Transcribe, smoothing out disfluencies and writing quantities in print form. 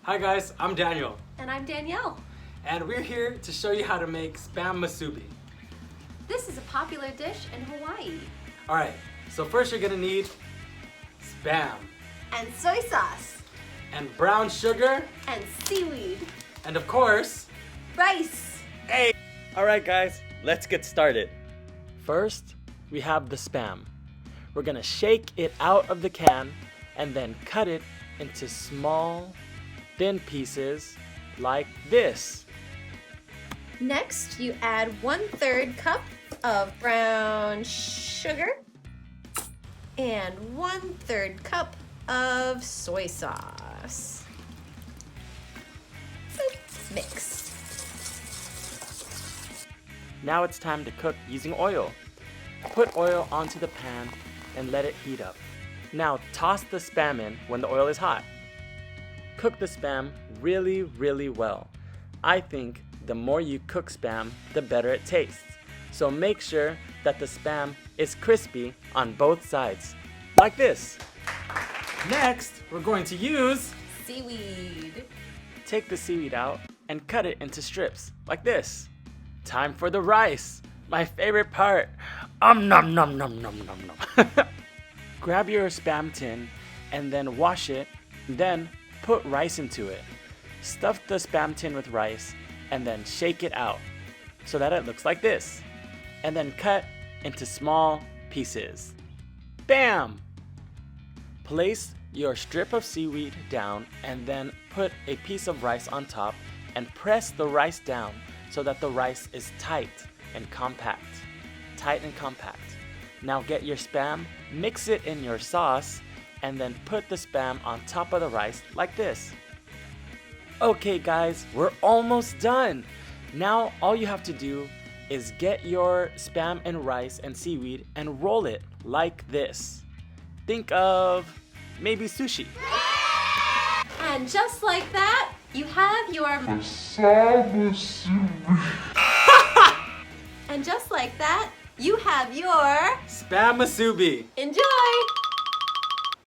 Hi guys, I'm Daniel. And I'm Danielle. And we're here to show you how to make Spam Musubi. This is a popular dish in Hawaii. Alright, so first you're gonna need Spam. And soy sauce. And brown sugar. And seaweed. And of course, rice. Hey! Alright guys, let's get started. First, we have the Spam. We're gonna shake it out of the can and then cut it into small, thin pieces like this. Next, you add 1/3 cup of brown sugar and 1/3 cup of soy sauce. Mix. Now it's time to cook using oil. Put oil onto the pan and let it heat up. Now toss the Spam in when the oil is hot. Cook the Spam really well. I think the more you cook Spam, the better it tastes. So make sure that the Spam is crispy on both sides, like this. Next, we're going to use seaweed. Take the seaweed out and cut it into strips, like this. Time for the rice, my favorite part. Nom nom nom nom nom nom. Grab your Spam tin and then wash it, then put rice into it. Stuff the Spam tin with rice and then shake it out so that it looks like this. And then cut into small pieces. Bam! Place your strip of seaweed down and then put a piece of rice on top and press the rice down so that the rice is tight and compact. Tight and compact. Now get your Spam, mix it in your sauce, and then put the Spam on top of the rice like this. Okay guys, we're almost done. Now all you have to do is get your Spam and rice and seaweed and roll it like this. Think of maybe sushi. And just like that, you have your And just like that, you have your Spam Musubi. Enjoy!